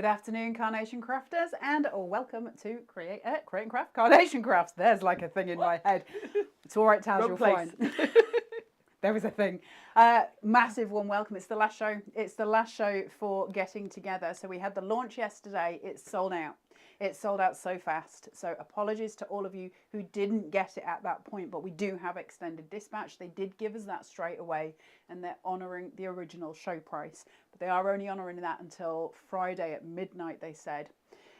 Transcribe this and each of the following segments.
Good afternoon, Carnation Crafters, and welcome to Create and Craft Carnation Crafts. There's like a thing in my head. It's all right, Taz, you're fine. There was a thing. Massive warm welcome. It's the last show. It's the last show for getting together. So we had the launch yesterday. It's sold out. It sold out so fast. So apologies to all of you who didn't get it at that point, but we do have extended dispatch. They did give us that straight away, and they're honouring the original show price. But they are only honouring that until Friday at midnight, they said.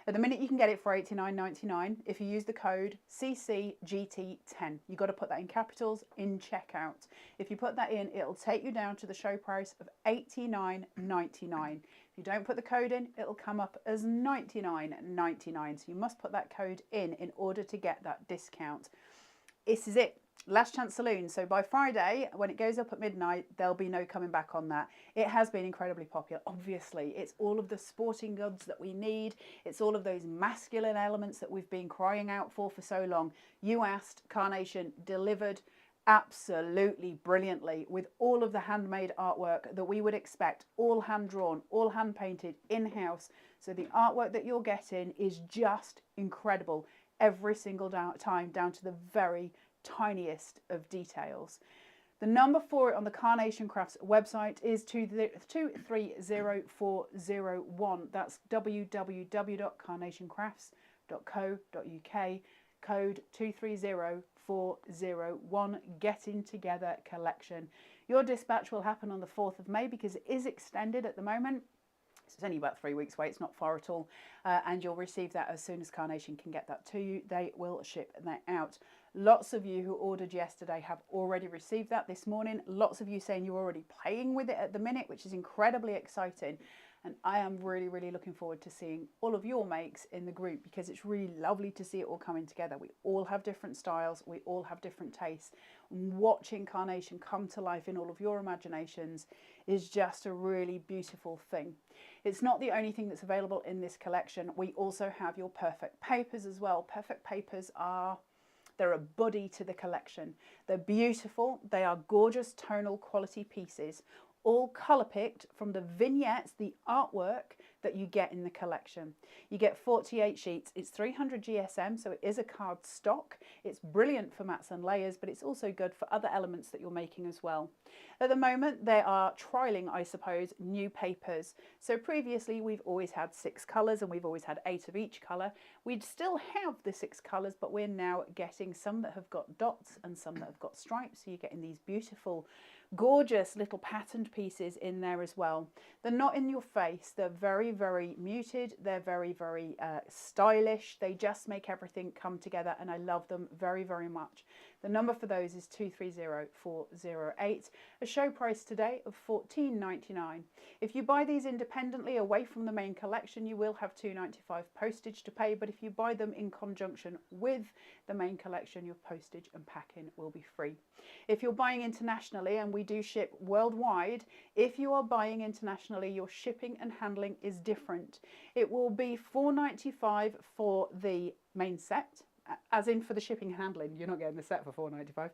At the minute, you can get it for $89.99 if you use the code CCGT10. You've got to put that in capitals in checkout. If you put that in, it'll take you down to the show price of $89.99. If you don't put the code in, it'll come up as $99.99. So you must put that code in order to get that discount. This is it. Last chance saloon. So by Friday, when it goes up at midnight, there'll be no coming back on that. It has been incredibly popular. Obviously, it's all of the sporting goods that we need. It's all of those masculine elements that we've been crying out for so long. You asked, Carnation delivered absolutely brilliantly with all of the handmade artwork that we would expect, all hand drawn, all hand painted in-house. So the artwork that you're getting is just incredible every single time, down to the very tiniest of details. The number for it on the Carnation Crafts website is 230401. That's www.carnationcrafts.co.uk. Code 230401. Getting Together collection. Your dispatch will happen on the 4th of May because it is extended at the moment. It's only about 3 weeks away. It's not far at all. And you'll receive that as soon as Carnation can get that to you. They will ship that out. Lots of you who ordered yesterday have already received that this morning. Lots of you saying you're already playing with it at the minute, which is incredibly exciting. And I am really, really looking forward to seeing all of your makes in the group because it's really lovely to see it all coming together. We all have different styles. We all have different tastes. Watching Carnation come to life in all of your imaginations is just a really beautiful thing. It's not the only thing that's available in this collection. We also have your perfect papers as well. Perfect papers they're a buddy to the collection. They're beautiful. They are gorgeous tonal quality pieces, all colour picked from the vignettes, the artwork that you get in the collection. You get 48 sheets. It's 300 GSM, so it is a card stock. It's brilliant for mats and layers, but it's also good for other elements that you're making as well. At the moment, they are trialling, I suppose, new papers. So previously, we've always had 6 colours and we've always had 8 of each colour. We'd still have the 6 colours, but we're now getting some that have got dots and some that have got stripes. So you're getting these beautiful, gorgeous little patterned pieces in there as well. They're not in your face. They're very, very muted. They're very, very stylish. They just make everything come together and I love them very, very much. The number for those is 230408. A show price today of $14.99. If you buy these independently away from the main collection, you will have $2.95 postage to pay, but if you buy them in conjunction with the main collection, your postage and packing will be free. If you're buying internationally, and we do ship worldwide, if you are buying internationally, your shipping and handling is different. It will be $4.95 for the main set, as in for the shipping and handling. You're not getting the set for $4.95,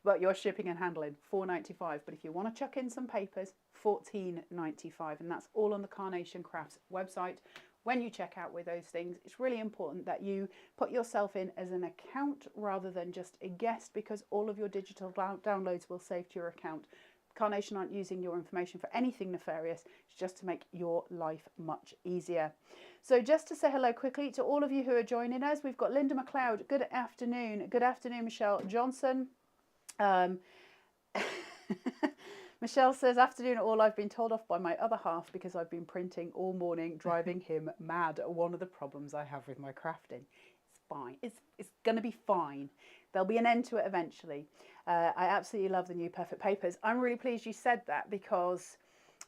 but your shipping and handling, $4.95. But if you want to chuck in some papers, $14.95, and that's all on the Carnation Crafts website. When you check out with those things, it's really important that you put yourself in as an account rather than just a guest, because all of your digital downloads will save to your account. Carnation aren't using your information for anything nefarious. It's just to make your life much easier. So just to say hello quickly to all of you who are joining us, we've got Linda McLeod. Good afternoon. Good afternoon, Michelle Johnson. Michelle says, afternoon all, I've been told off by my other half because I've been printing all morning, driving him mad. One of the problems I have with my crafting. It's fine. It's going to be fine. There'll be an end to it eventually. I absolutely love the new Perfect Papers. I'm really pleased you said that because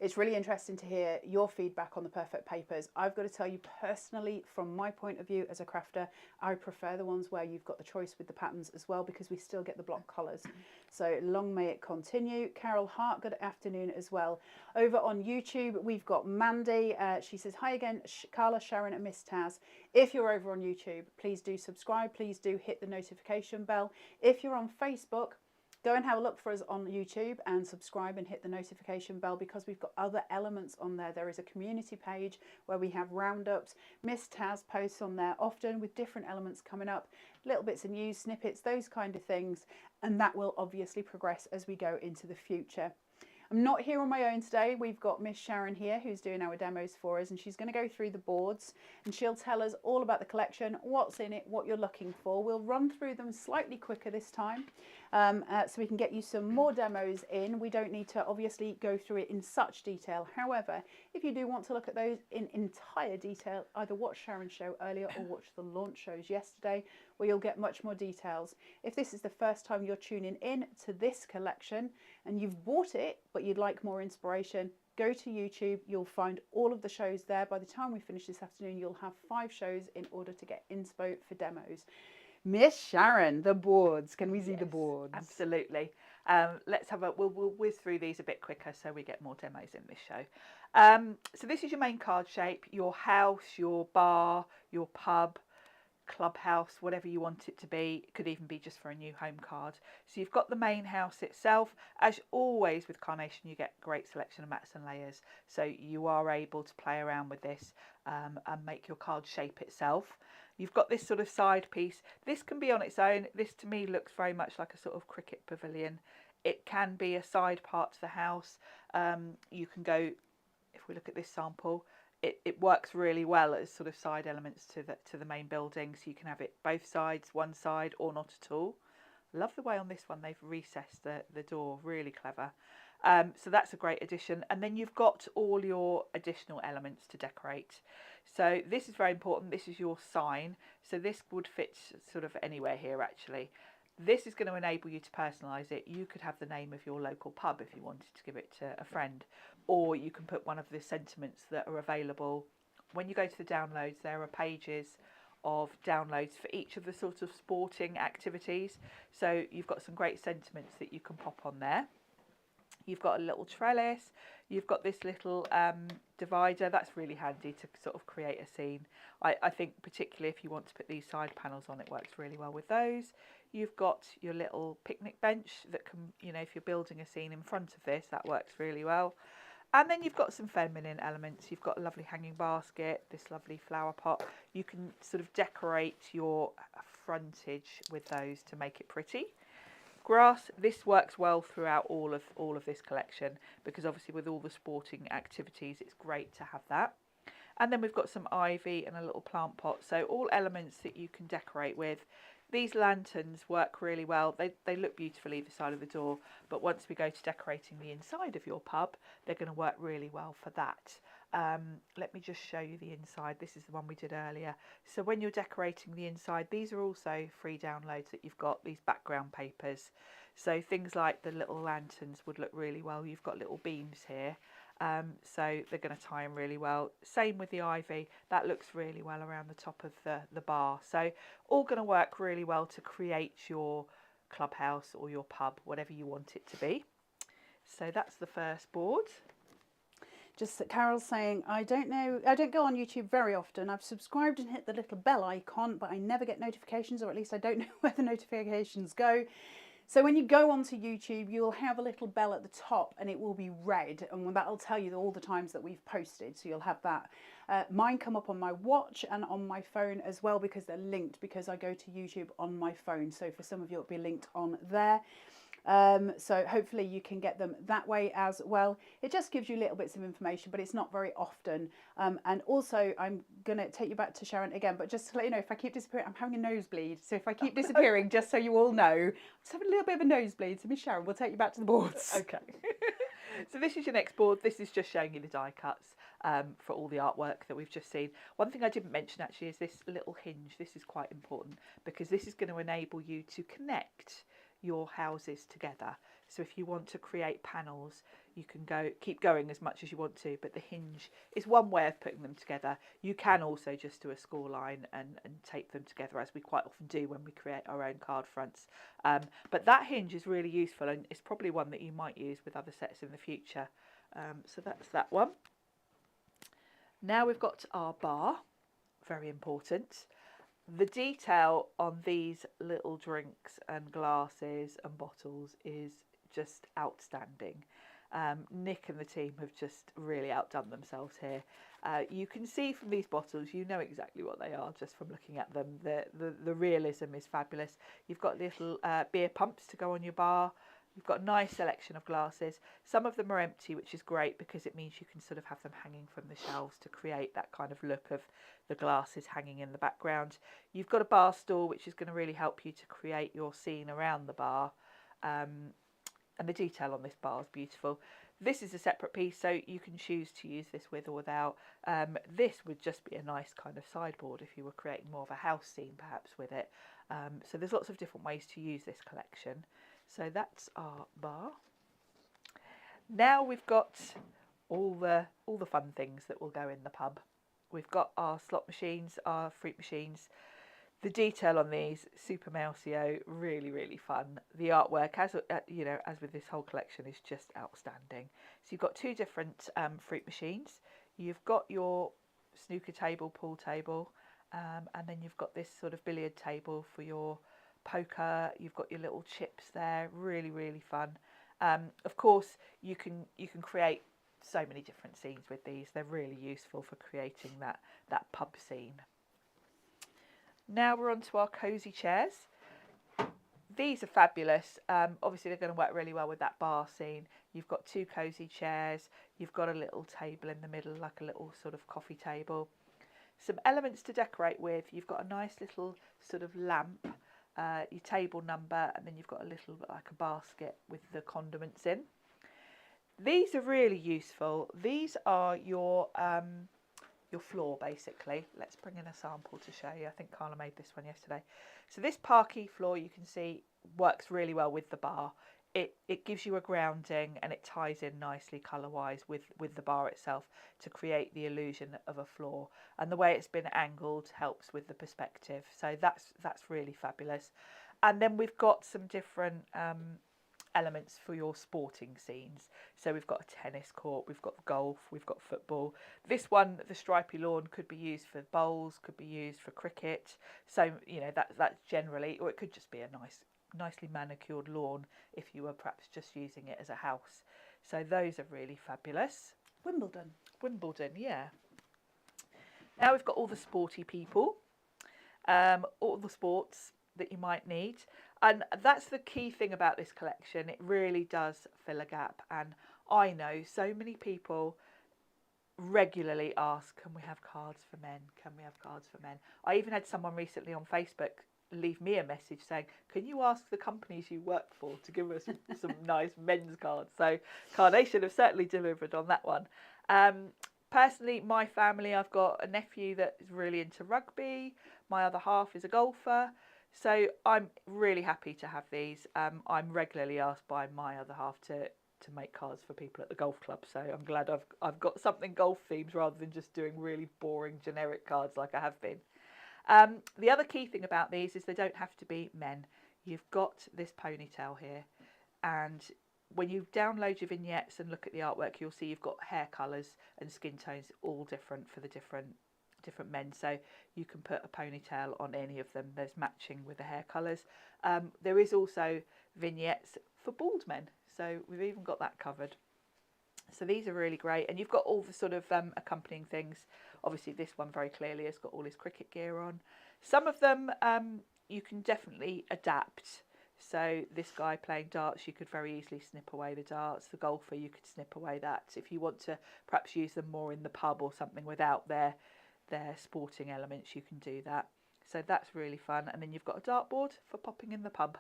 it's really interesting to hear your feedback on the Perfect Papers. I've got to tell you personally, from my point of view as a crafter, I prefer the ones where you've got the choice with the patterns as well, because we still get the block colours. So long may it continue. Carol Hart, good afternoon as well. Over on YouTube, we've got Mandy. She says, hi again, Carla, Sharon and Miss Taz. If you're over on YouTube, please do subscribe. Please do hit the notification bell. If you're on Facebook, Go and have a look for us on YouTube and subscribe and hit the notification bell, because we've got other elements on there. There is a community page where we have roundups. Miss Taz posts on there often with different elements coming up, little bits of news, snippets, those kind of things. And that will obviously progress as we go into the future. I'm not here on my own today. We've got Miss Sharon here who's doing our demos for us, and she's going to go through the boards and she'll tell us all about the collection, what's in it, what you're looking for. We'll run through them slightly quicker this time so we can get you some more demos in. We don't need to obviously go through it in such detail. However, if you do want to look at those in entire detail, either watch Sharon's show earlier or watch the launch shows yesterday, where you'll get much more details. If this is the first time you're tuning in to this collection and you've bought it but you'd like more inspiration, go to YouTube. You'll find all of the shows there. By the time we finish this afternoon, you'll have 5 shows in order to get inspo for demos. Miss Sharon, the boards. Can we see the boards? Absolutely. Let's have we'll whiz through these a bit quicker so we get more demos in this show. So this is your main card shape, your house, your bar, your pub, clubhouse, whatever you want it to be. It could even be just for a new home card. So you've got the main house itself. As always with Carnation, you get great selection of mats and layers, so you are able to play around with this and make your card shape itself. You've got this sort of side piece. This can be on its own. This to me looks very much like a sort of cricket pavilion. It can be a side part to the house. You can go, if we look at this sample, it works really well as sort of side elements to the main building. So you can have it both sides, one side, or not at all. Love the way on this one they've recessed the door, really clever. So that's a great addition. And then you've got all your additional elements to decorate. So this is very important. This is your sign. So this would fit sort of anywhere here actually. This is going to enable you to personalise it. You could have the name of your local pub if you wanted to give it to a friend, or you can put one of the sentiments that are available. When you go to the downloads, there are pages of downloads for each of the sort of sporting activities. So you've got some great sentiments that you can pop on there. You've got a little trellis. You've got this little divider. That's really handy to sort of create a scene. I think particularly if you want to put these side panels on, it works really well with those. You've got your little picnic bench that can, you know, if you're building a scene in front of this, that works really well. And then you've got some feminine elements. You've got a lovely hanging basket, this lovely flower pot. You can sort of decorate your frontage with those to make it pretty. Grass, this works well throughout all of this collection, because obviously with all the sporting activities, it's great to have that. And then we've got some ivy and a little plant pot. So all elements that you can decorate with. These lanterns work really well. They look beautiful either side of the door, but once we go to decorating the inside of your pub, they're going to work really well for that. Let me just show you the inside. This is the one we did earlier. So when you're decorating the inside, these are also free downloads that you've got, these background papers. So things like the little lanterns would look really well. You've got little beams here. So they're going to tie in really well. Same with the ivy, that looks really well around the top of the bar. So all going to work really well to create your clubhouse or your pub, whatever you want it to be. So that's the first board. Just that Carol's saying, I don't know, I don't go on YouTube very often. I've subscribed and hit the little bell icon, but I never get notifications, or at least I don't know where the notifications go. So when you go onto YouTube, you'll have a little bell at the top and it will be red, and that'll tell you all the times that we've posted. So you'll have that. Mine come up on my watch and on my phone as well, because they're linked, because I go to YouTube on my phone. So for some of you, it'll be linked on there. So hopefully you can get them that way as well. It just gives you little bits of information, but it's not very often. And also I'm going to take you back to Sharon again, but just to let you know, if I keep disappearing, I'm having a nosebleed. So if I keep disappearing, just so you all know, just having a little bit of a nosebleed. So Miss Sharon, we'll take you back to the boards. Okay. So this is your next board. This is just showing you the die cuts for all the artwork that we've just seen. One thing I didn't mention actually is this little hinge. This is quite important, because this is going to enable you to connect your houses together. So if you want to create panels, you can keep going as much as you want to, but the hinge is one way of putting them together. You can also just do a score line and tape them together, as we quite often do when we create our own card fronts. But that hinge is really useful, and it's probably one that you might use with other sets in the future. So that's that one. Now we've got our bar, very important. The detail on these little drinks and glasses and bottles is just outstanding. Nick and the team have just really outdone themselves here. You can see from these bottles, you know exactly what they are just from looking at them. The realism is fabulous. You've got little beer pumps to go on your bar. You've got a nice selection of glasses. Some of them are empty, which is great because it means you can sort of have them hanging from the shelves to create that kind of look of the glasses hanging in the background. You've got a bar stool, which is going to really help you to create your scene around the bar. And the detail on this bar is beautiful. This is a separate piece, so you can choose to use this with or without. This would just be a nice kind of sideboard if you were creating more of a house scene perhaps with it. So there's lots of different ways to use this collection. So that's our bar. Now we've got all the fun things that will go in the pub. We've got our slot machines, our fruit machines. The detail on these, super mousio, really, really fun. The artwork, as with this whole collection, is just outstanding. So you've got two different fruit machines. You've got your snooker table, pool table, and then you've got this sort of billiard table for your poker. You've got your little chips there, really, really fun. Of course, you can create so many different scenes with these. They're really useful for creating that pub scene. Now we're on to our cosy chairs. These are fabulous. Obviously they're going to work really well with that bar scene. You've got two cosy chairs. You've got a little table in the middle, like a little sort of coffee table. Some elements to decorate with. You've got a nice little sort of lamp, your table number, and then you've got a little like a basket with the condiments in. These are really useful. These are your floor basically. Let's bring in a sample to show you. I think Carla made this one yesterday. So this parquet floor, you can see, works really well with the bar. It gives you a grounding and it ties in nicely colour wise with the bar itself to create the illusion of a floor, and the way it's been angled helps with the perspective. So that's really fabulous. And then we've got some different elements for your sporting scenes. So we've got a tennis court, we've got golf, we've got football. This one, the stripy lawn, could be used for bowls, could be used for cricket. So that's generally, or it could just be a nicely manicured lawn if you were perhaps just using it as a house. So those are really fabulous. Wimbledon, yeah. Now we've got all the sporty people, all the sports that you might need. And that's the key thing about this collection. It really does fill a gap. And I know so many people regularly ask, can we have cards for men? Can we have cards for men? I even had someone recently on Facebook leave me a message saying, can you ask the companies you work for to give us some nice men's cards? So Carnation have certainly delivered on that one. Personally, my family, I've got a nephew that is really into rugby. My other half is a golfer. So I'm really happy to have these. I'm regularly asked by my other half to make cards for people at the golf club. So I'm glad I've got something golf themed rather than just doing really boring generic cards like I have been. The other key thing about these is they don't have to be men. You've got this ponytail here, and when you download your vignettes and look at the artwork, you'll see you've got hair colours and skin tones all different for the different men, so you can put a ponytail on any of them. There's matching with the hair colours. There is also vignettes for bald men, so we've even got that covered. So these are really great, and you've got all the sort of accompanying things. Obviously this one very clearly has got all his cricket gear on. Some of them you can definitely adapt. So this guy playing darts, you could very easily snip away the darts. The golfer, you could snip away that. If you want to perhaps use them more in the pub or something without their sporting elements, you can do that. So that's really fun. And then you've got a dartboard for popping in the pub.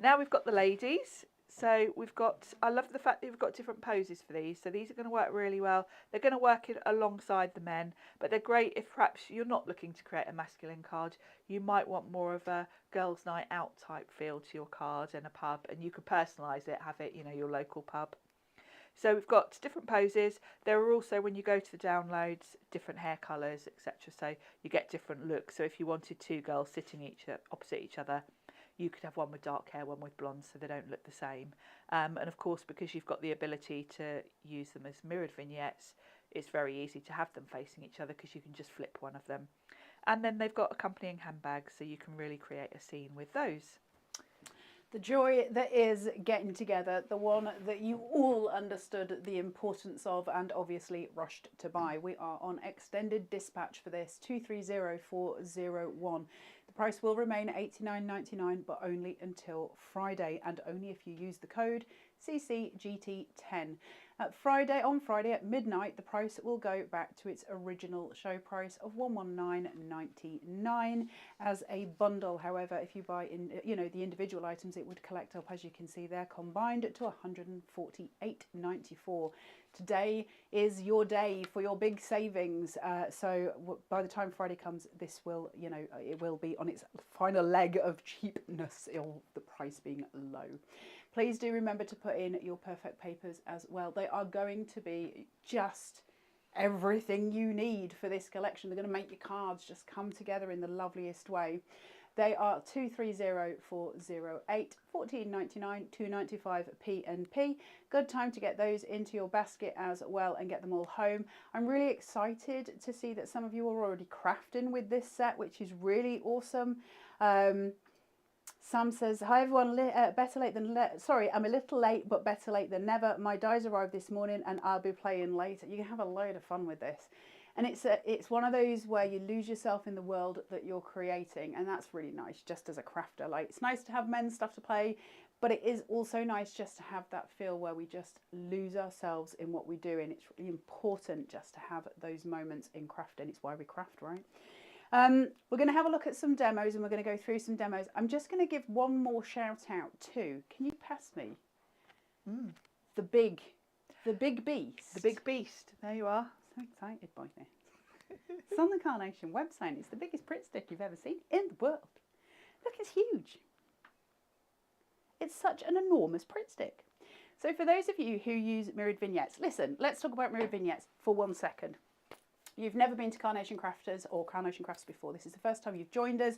Now we've got the ladies. So I love the fact that we've got different poses for these. So these are going to work really well. They're going to work alongside the men, but they're great if perhaps you're not looking to create a masculine card. You might want more of a girls' night out type feel to your card in a pub, and you could personalise it, have it, your local pub. So we've got different poses. There are also, when you go to the downloads, different hair colours, etc. So you get different looks. So if you wanted two girls sitting opposite each other, you could have one with dark hair, one with blonde, so they don't look the same. And of course, because you've got the ability to use them as mirrored vignettes, it's very easy to have them facing each other because you can just flip one of them. And then they've got accompanying handbags, so you can really create a scene with those. The joy that is getting together, the one that you all understood the importance of and obviously rushed to buy. We are on extended dispatch for this, 230401. The price will remain $89.99, but only until Friday, and only if you use the code CCGT10. On Friday at midnight, the price will go back to its original show price of $119.99 as a bundle. However, if you buy in, the individual items, it would collect up, as you can see there, combined to $148.94. Today is your day for your big savings. So by the time Friday comes, this will, it will be on its final leg of cheapness, or the price being low. Please do remember to put in your perfect papers as well. They are going to be just everything you need for this collection. They're going to make your cards just come together in the loveliest way. They are 230408, $14.99, $2.95 P&P. Good time to get those into your basket as well and get them all home. I'm really excited to see that some of you are already crafting with this set, which is really awesome. Sam says, hi everyone, better late than sorry, I'm a little late, but better late than never. My dies arrived this morning and I'll be playing later. You can have a load of fun with this. And it's one of those where you lose yourself in the world that you're creating, and that's really nice just as a crafter. Like, it's nice to have men's stuff to play, but it is also nice just to have that feel where we just lose ourselves in what we do, and it's really important just to have those moments in crafting. It's why we craft, right? We're going to have a look at some demos, and we're going to go through some demos. I'm just going to give one more shout out to, can you pass me? The big beast. The big beast. There you are. So excited by this. It's on the Carnation website. It's the biggest Pritt stick you've ever seen in the world. Look, it's huge. It's such an enormous Pritt stick. So for those of you who use mirrored vignettes, listen, let's talk about mirrored vignettes for 1 second. You've never been to Carnation Crafters or Carnation Crafts before. This is the first time you've joined us.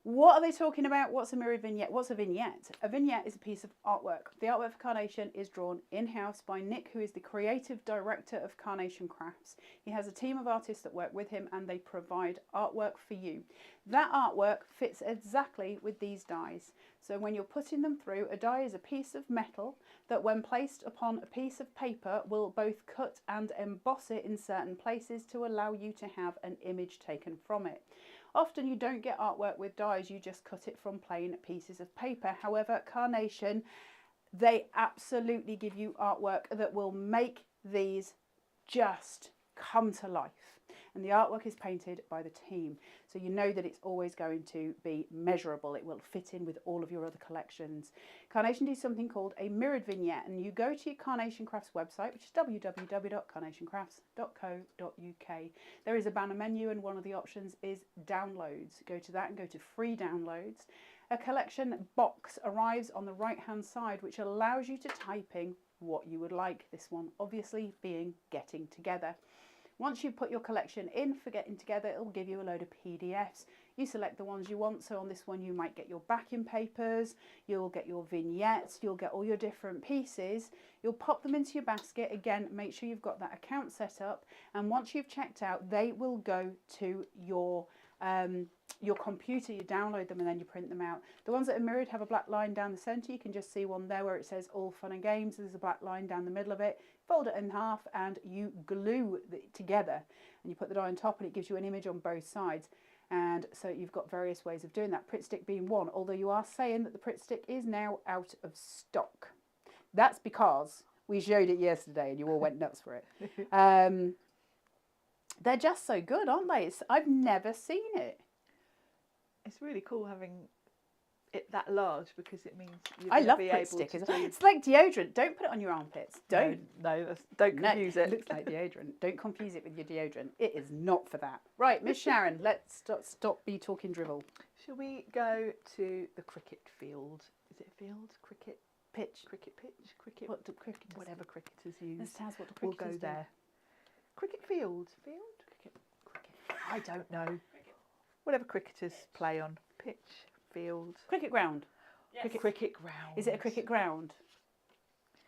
What are they talking about? What's a mirrored vignette? What's a vignette? A vignette is a piece of artwork. The artwork for Carnation is drawn in-house by Nick, who is the creative director of Carnation Crafts. He has a team of artists that work with him, and they provide artwork for you. That artwork fits exactly with these dies. So when you're putting them through, a die is a piece of metal that, when placed upon a piece of paper, will both cut and emboss it in certain places to allow you to have an image taken from it. Often you don't get artwork with dies, you just cut it from plain pieces of paper. However, Carnation, they absolutely give you artwork that will make these just come to life. And the artwork is painted by the team. So you know that it's always going to be measurable. It will fit in with all of your other collections. Carnation do something called a mirrored vignette, and you go to your Carnation Crafts website, which is www.carnationcrafts.co.uk. There is a banner menu, and one of the options is downloads. Go to that and go to free downloads. A collection box arrives on the right hand side, which allows you to type in what you would like. This one obviously being getting together. Once you put your collection in for getting together, it will give you a load of PDFs. You select the ones you want. So on this one, you might get your backing papers, you'll get your vignettes, you'll get all your different pieces. You'll pop them into your basket. Again, make sure you've got that account set up. And once you've checked out, they will go to your computer. You download them and then you print them out. The ones that are mirrored have a black line down the center. You can just see one there where it says all fun and games. There's a black line down the middle of it. Fold it in half and you glue it together, and you put the die on top, and it gives you an image on both sides. And so you've got various ways of doing that, Pritt stick being one, although you are saying that the Pritt stick is now out of stock. That's because we showed it yesterday and you all went nuts for it. They're just so good, aren't they? I've never seen it. It's really cool having it that large, because it means you're I love be Pritt able stick. to It's like deodorant. Don't put it on your armpits. Don't. No, don't confuse it. It looks like deodorant. Don't confuse it with your deodorant. It is not for that. Right, Miss Sharon, let's stop me talking drivel. Shall we go to the cricket field? Is it field? Cricket pitch? Cricket pitch? Cricket? What do cricketers? Whatever cricketers use. Let's tell us what the We'll cricketers go there. Cricket field? Field? Cricket? I don't know. Whatever cricketers play on. Pitch, field. Cricket ground. Yes. Cricket ground. Is it a cricket ground?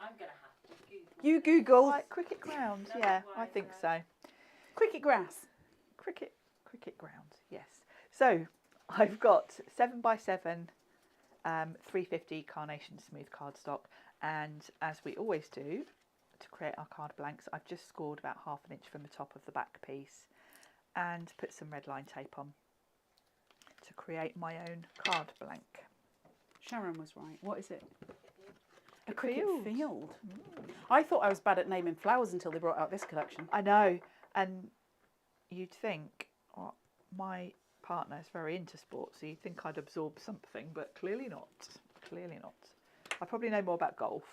I'm going to have to Google You Google. Like cricket ground, yeah, I think so. Cricket grass. Cricket ground, yes. So I've got 7x7 350 Carnation smooth cardstock, and as we always do to create our card blanks, I've just scored about 1/2 inch from the top of the back piece and put some red line tape on to create my own card blank. Sharon was right. What is it? A Cricket cricket field. field. I thought I was bad at naming flowers until they brought out this collection. I know, and you'd think, well, my partner is very into sports, so you'd think I'd absorb something, but clearly not. Clearly not. I probably know more about golf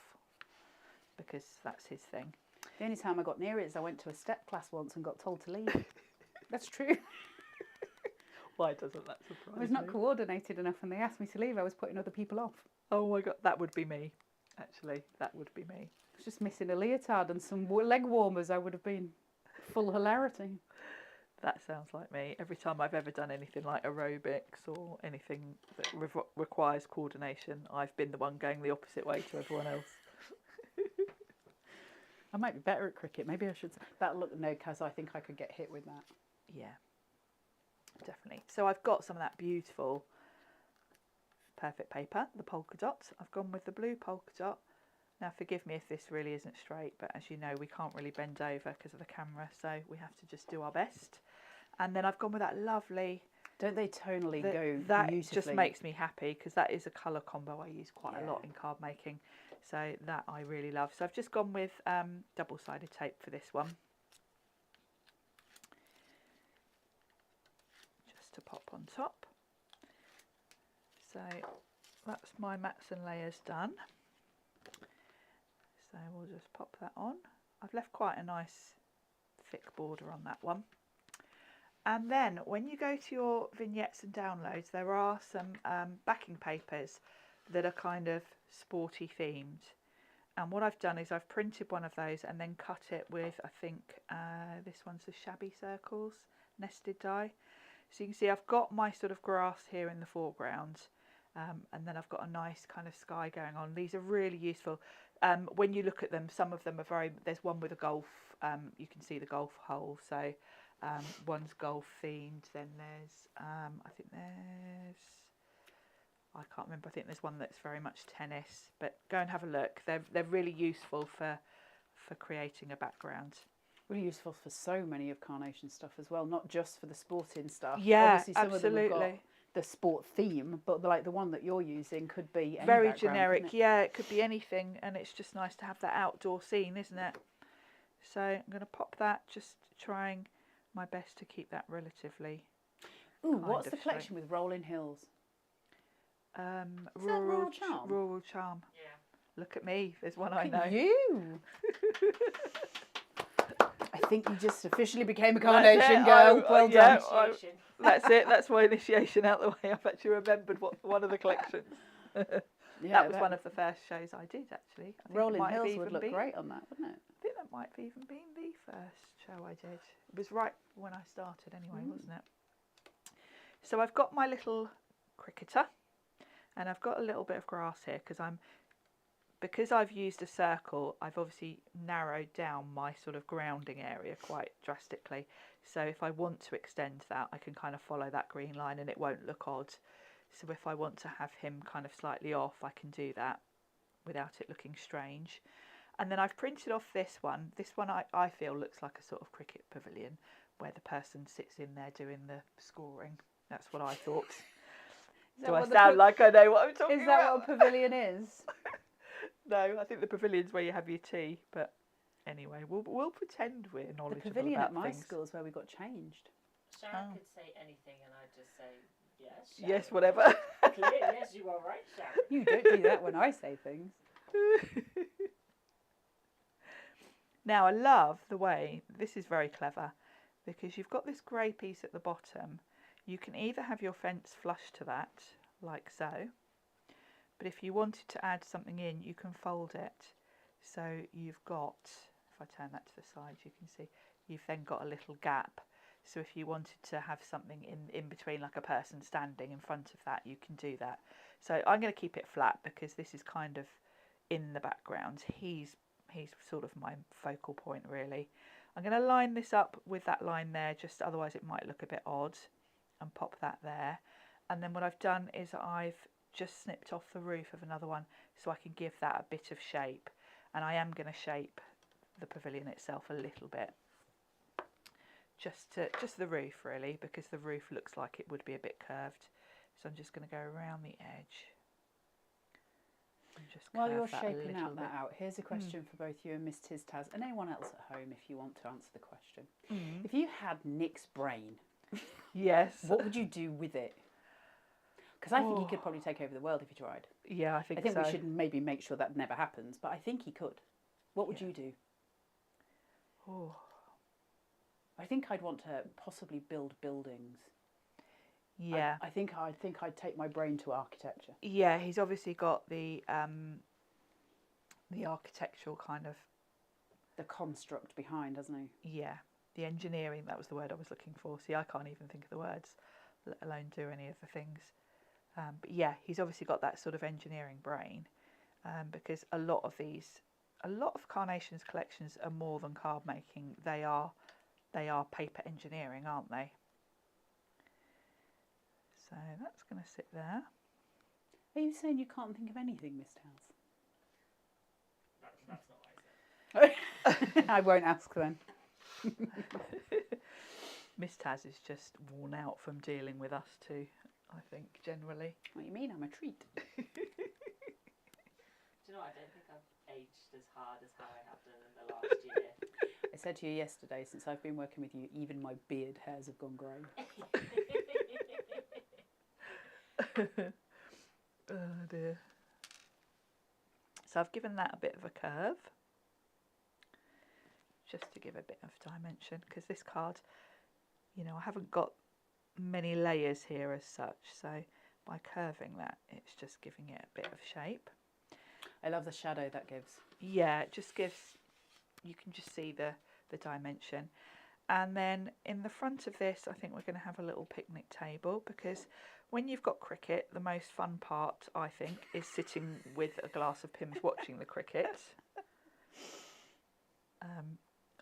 because that's his thing. The only time I got near it is I went to a step class once and got told to leave. That's true. Why doesn't that surprise I was not me? coordinated enough and they asked me to leave. I was putting other people off. Oh my God, that would be me. Actually, that would be me. I was just missing a leotard and some leg warmers. I would have been full hilarity. That sounds like me. Every time I've ever done anything like aerobics or anything that requires coordination, I've been the one going the opposite way to everyone else. I might be better at cricket. Maybe I should. That look, no, because I think I could get hit with that. Yeah, definitely. So I've got some of that beautiful perfect paper, the polka dot. I've gone with the blue polka dot. Now forgive me if this really isn't straight, but as you know, we can't really bend over because of the camera, so we have to just do our best. And then I've gone with that lovely... Don't they tonally go that beautifully? Just makes me happy because that is a colour combo I use quite a lot in card making. So that I really love. So I've just gone with double-sided tape for this one. Just to pop on top. So that's my mats and layers done. So we'll just pop that on. I've left quite a nice thick border on that one. And then when you go to your vignettes and downloads, there are some backing papers that are kind of sporty themed. And what I've done is I've printed one of those and then cut it with, I think, this one's the Shabby Circles nested die. So you can see I've got my sort of grass here in the foreground. And then I've got a nice kind of sky going on. These are really useful. When you look at them, some of them are very... There's one with a golf. You can see the golf hole. So one's golf themed. Then there's... I think there's... I can't remember. I think there's one that's very much tennis. But go and have a look. They're really useful for creating a background. Really useful for so many of Carnation stuff as well, not just for the sporting stuff. Yeah, obviously some absolutely. of them have got the sport theme, but like the one that you're using could be any very background, generic. couldn't it? Yeah, it could be anything, and it's just nice to have that outdoor scene, isn't it? So I'm going to pop that, just trying my best to keep that relatively. Ooh, what's the collection with Rolling Hills? Rural Charm? Rural Charm. Yeah. Look at me. There's one I know. You. I think you just officially became a Carnation girl. Well yeah, done. That's it. That's my initiation out the way. I've actually remembered one of the collections. Yeah, that was one of the first shows I did, actually. I think it Rolling might have Hills even would look been- great on that, wouldn't it? I think that might have even been the first show I did. It was right when I started anyway, wasn't it? So I've got my little cricketer and I've got a little bit of grass here because I've used a circle, I've obviously narrowed down my sort of grounding area quite drastically. So if I want to extend that, I can kind of follow that green line and it won't look odd. So if I want to have him kind of slightly off, I can do that without it looking strange. And then I've printed off this one. This one I feel looks like a sort of cricket pavilion where the person sits in there doing the scoring. That's what I thought. Do I sound like I know what I'm talking about? Is that what a pavilion is? No, I think the pavilion's where you have your tea. But anyway, we'll pretend we're The knowledgeable pavilion about at my things. school is where we got changed. Sharon could say anything and I'd just say, yes, Sharon. Yes, whatever. Clear, yes, you are right, Sharon. You don't do that when I say things. Now, I love the way, this is very clever, because you've got this grey piece at the bottom. You can either have your fence flush to that, like so, but if you wanted to add something in, you can fold it. So you've got, if I turn that to the side, you can see, you've then got a little gap. So if you wanted to have something in between, like a person standing in front of that, you can do that. So I'm going to keep it flat because this is kind of in the background. He's he's sort of my focal point really. I'm going to line this up with that line there, just otherwise it might look a bit odd, and pop that there. And then what I've done is I've just snipped off the roof of another one so I can give that a bit of shape. And I am going to shape the pavilion itself a little bit. Just the roof really, because the roof looks like it would be a bit curved. So I'm just going to go around the edge. And just While you're curve that shaping a little that bit. out, here's a question for both you and Miss Taz, and anyone else at home if you want to answer the question. Mm. If you had Nick's brain, Yes. what would you do with it? Because I think he could probably take over the world if he tried. Yeah, I think I think so. we should maybe make sure that never happens, but I think he could. What would you do? Oh. I think I'd want to possibly build buildings. Yeah. I think I'd take my brain to architecture. Yeah, he's obviously got the architectural kind of, The construct behind, hasn't he? yeah, the engineering, that was the word I was looking for. See, I can't even think of the words, let alone do any of the things. But yeah, he's obviously got that sort of engineering brain, because a lot of Carnation's collections are more than card making. They are paper engineering, aren't they? So that's going to sit there. Are you saying you can't think of anything, Miss Towns? That's not what I said. I won't ask then. Miss Taz is just worn out from dealing with us too, I think, generally. What do you mean? I'm a treat. Do you know what? I don't think I've aged as hard as how I have done in the last year. I said to you yesterday, since I've been working with you, even my beard hairs have gone grey. Oh dear. So I've given that a bit of a curve, just to give a bit of dimension, because this card, you know, I haven't got many layers here as such, so by curving that, it's just giving it a bit of shape. I love the shadow that gives. Yeah, it just gives, you can just see the dimension. And then in the front of this, I think we're going to have a little picnic table, because when you've got cricket, the most fun part, I think, is sitting with a glass of Pimm's watching the cricket.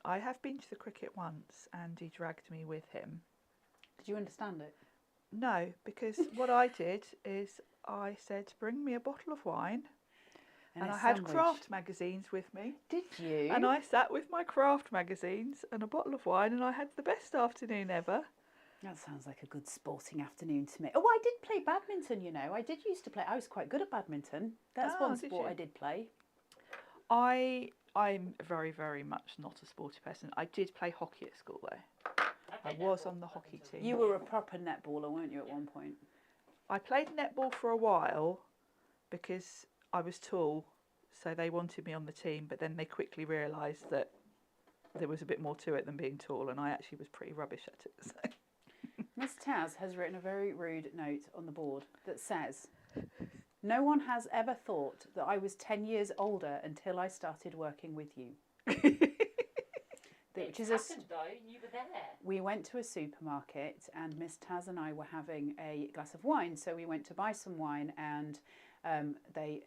I have been to the cricket once. Andy dragged me with him. Did you understand it? No, because what I did is I said, bring me a bottle of wine. And a I had sandwich. craft magazines with me. Did you? And I sat with my craft magazines and a bottle of wine, and I had the best afternoon ever. That sounds like a good sporting afternoon to me. Oh, I did play badminton, you know. I did used to play. I was quite good at badminton. That's one did sport you? I did play. I'm very, very much not a sporty person. I did play hockey at school though. I was on the hockey team. You were a proper netballer, weren't you, at one point? I played netball for a while because I was tall, so they wanted me on the team, but then they quickly realised that there was a bit more to it than being tall, and I actually was pretty rubbish at it. So. Miss Taz has written a very rude note on the board that says, no one has ever thought that I was 10 years older until I started working with you. It happened though, you were there. We went to a supermarket and Miss Taz and I were having a glass of wine. So we went to buy some wine and they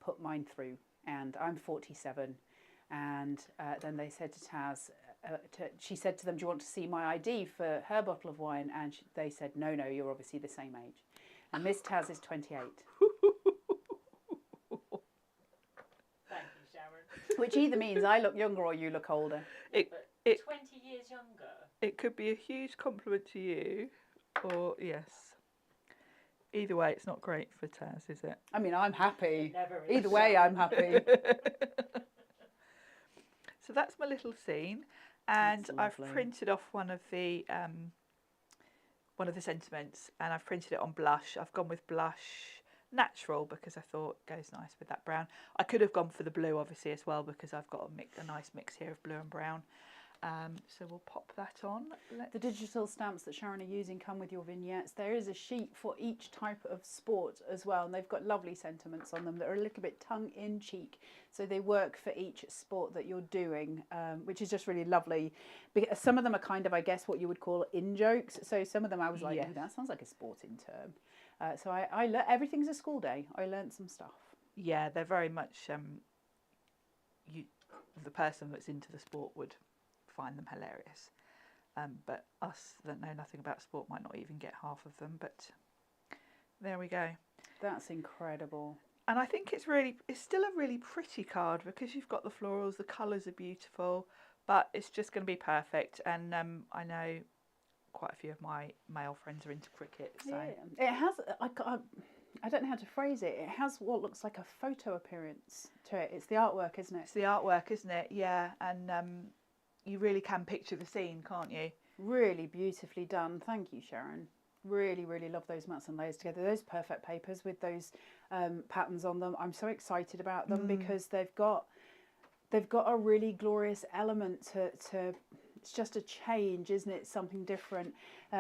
put mine through, and I'm 47. And then they said to Taz, she said to them, do you want to see my ID for her bottle of wine? And they said, no, you're obviously the same age. And Miss Taz is 28. Thank you, Sharon. Which either means I look younger or you look older. It 20 years younger. It could be a huge compliment to you, or yes. Either way, it's not great for Taz, is it? I mean, I'm happy. Never is. Either way, I'm happy. So that's my little scene, and That's I've lovely. printed off one of the sentiments, and I've printed it on blush. I've gone with blush natural because I thought it goes nice with that brown. I could have gone for the blue, obviously, as well, because I've got a nice mix here of blue and brown. So we'll pop that on. The digital stamps that Sharon are using come with your vignettes. There is a sheet for each type of sport as well, and they've got lovely sentiments on them that are a little bit tongue-in-cheek, so they work for each sport that you're doing, which is just really lovely. Some of them are kind of, I guess, what you would call in-jokes, so some of them I was like, Yes. "Ooh, that sounds like a sporting term." So everything's a school day. I learned some stuff. Yeah, they're very much the person that's into the sport would find them hilarious. But us that know nothing about sport might not even get half of them. But there we go. That's incredible. And I think it's still a really pretty card because you've got the florals, the colours are beautiful, but it's just going to be perfect. And I know quite a few of my male friends are into cricket. So. Yeah. It has, I don't know how to phrase it. It has what looks like a photo appearance to it. It's the artwork, isn't it? It's the artwork, isn't it? Yeah. And you really can picture the scene, can't you? Really beautifully done. Thank you, Sharon. Really, really love those mats and layers together. Those perfect papers with those patterns on them. I'm so excited about them because they've got a really glorious element to it's just a change, isn't it? Something different.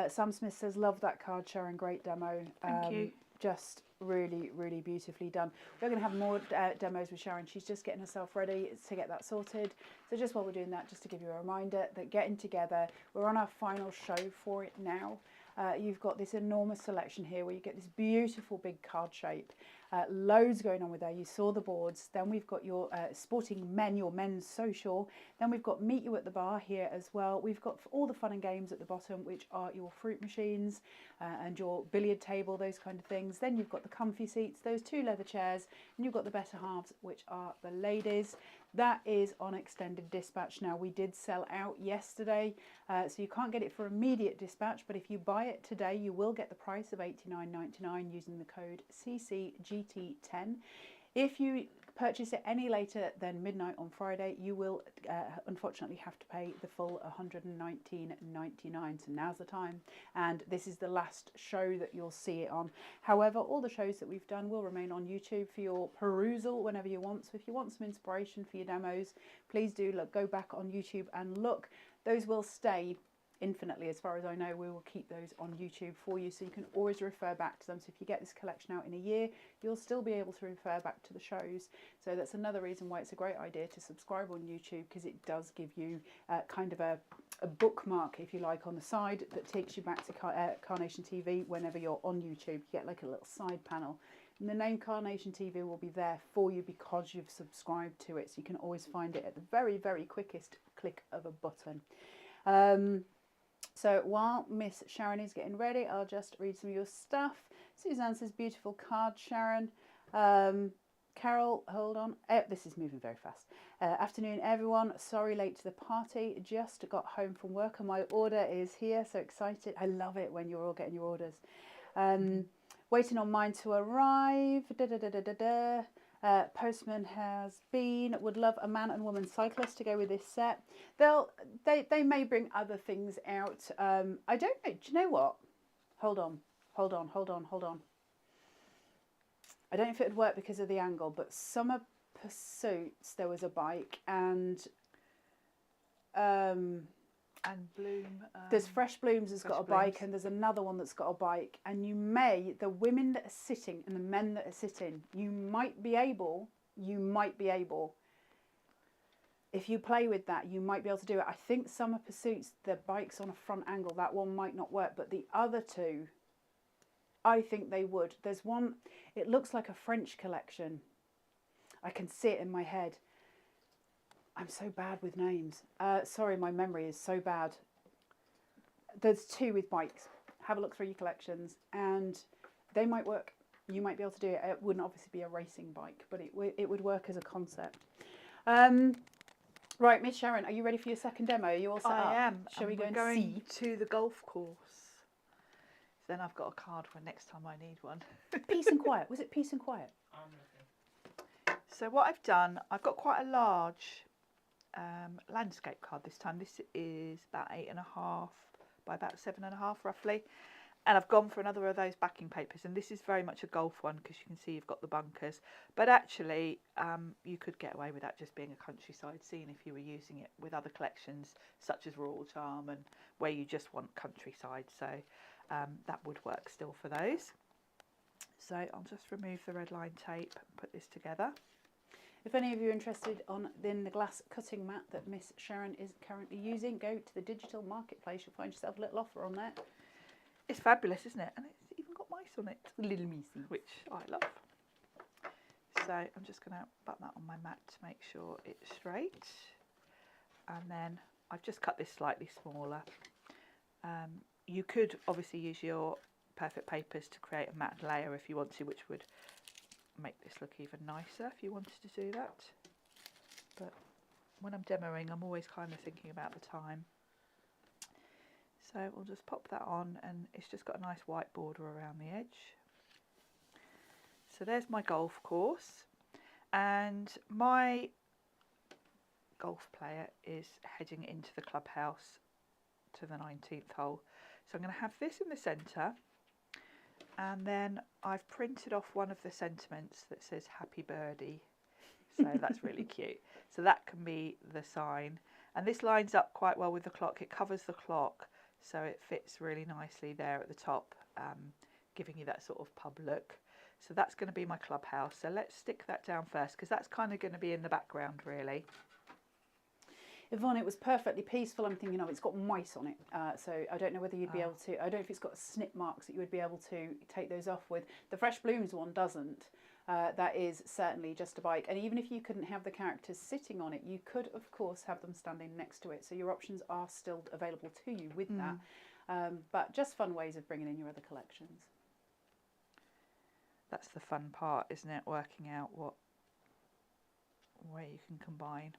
Sam Smith says, love that card, Sharon. Great demo. Thank you. Just really, really beautifully done. We're going to have more demos with Sharon. She's just getting herself ready to get that sorted. So just while we're doing that, just to give you a reminder that getting together, we're on our final show for it now. You've got this enormous selection here where you get this beautiful big card shape. Loads going on with there. You saw the boards. Then we've got your sporting men, your men's social. Then we've got meet you at the bar here as well. We've got all the fun and games at the bottom, which are your fruit machines and your billiard table, those kind of things. Then you've got the comfy seats, those 2 leather chairs, and you've got the better halves, which are the ladies. That is on extended dispatch now. We did sell out yesterday, so you can't get it for immediate dispatch, but if you buy it today, you will get the price of $89.99 using the code CCGT10. If you purchase it any later than midnight on Friday, you will unfortunately have to pay the full $119.99. So now's the time, and this is the last show that you'll see it on. However, all the shows that we've done will remain on YouTube for your perusal whenever you want. So if you want some inspiration for your demos, please do go back on YouTube and look. Those will stay infinitely, as far as I know. We will keep those on YouTube for you, so you can always refer back to them. So if you get this collection out in a year, you'll still be able to refer back to the shows. So that's another reason why it's a great idea to subscribe on YouTube, because it does give you kind of a bookmark, if you like, on the side that takes you back to Carnation TV whenever you're on YouTube. You get like a little side panel, and the name Carnation TV will be there for you because you've subscribed to it, so you can always find it at the very, very quickest click of a button. So while Miss Sharon is getting ready, I'll just read some of your stuff. Suzanne says, beautiful card, Sharon. Carol, hold on. This is moving very fast. Afternoon, everyone. Sorry late to the party. Just got home from work and my order is here. So excited. I love it when you're all getting your orders. Waiting on mine to arrive. Postman has been. Would love a man and woman cyclist to go with this set. They may bring other things out. I don't know. Do you know what? Hold on. I don't know if it would work because of the angle, but Summer Pursuits, there was a bike, and Bloom. There's Fresh Blooms has got a bike, and there's another one that's got a bike. And the women that are sitting and the men that are sitting, you might be able, if you play with that, you might be able to do it. I think Summer Pursuits, the bike's on a front angle. That one might not work, but the other two, I think they would. There's one, it looks like a French collection. I can see it in my head. I'm so bad with names. Sorry, my memory is so bad. There's 2 with bikes. Have a look through your collections, and they might work. You might be able to do it. It wouldn't obviously be a racing bike, but it would work as a concept. Right, Miss Sharon, are you ready for your second demo? Are you all set up? I am. Shall we go and going see? to the golf course. Then I've got a card for next time I need one. Peace and Quiet. Was it Peace and Quiet? I'm looking. So what I've done, I've got quite a large landscape card this time. This is about 8.5 by about 7.5 roughly. And I've gone for another of those backing papers, and this is very much a golf one because you can see you've got the bunkers. But actually, you could get away with that just being a countryside scene if you were using it with other collections such as Royal Charm, and where you just want countryside. So that would work still for those. So I'll just remove the red line tape and put this together. If any of you are interested in the glass cutting mat that Miss Sharon is currently using, go to the digital marketplace. You'll find yourself a little offer on there. It's fabulous, isn't it? And it's even got mice on it. Little mice. Which I love. So I'm just going to button that on my mat to make sure it's straight. And then I've just cut this slightly smaller. You could obviously use your perfect papers to create a matte layer if you want to, which would make this look even nicer if you wanted to do that. But when I'm demoing, I'm always kind of thinking about the time. So we'll just pop that on, and it's just got a nice white border around the edge. So there's my golf course, and my golf player is heading into the clubhouse to the 19th hole. So I'm going to have this in the centre, and then I've printed off one of the sentiments that says happy birdie. So that's really cute. So that can be the sign, and this lines up quite well with the clock. It covers the clock, so it fits really nicely there at the top, giving you that sort of pub look. So that's going to be my clubhouse. So let's stick that down first, because that's kind of going to be in the background really. Yvonne, it was perfectly peaceful. I'm thinking, oh, it's got mice on it. So I don't know whether you'd be able to, I don't know if it's got snip marks that you would be able to take those off with. The Fresh Blooms one doesn't. That is certainly just a bike. And even if you couldn't have the characters sitting on it, you could, of course, have them standing next to it. So your options are still available to you with that. But just fun ways of bringing in your other collections. That's the fun part, isn't it? Working out what way you can combine.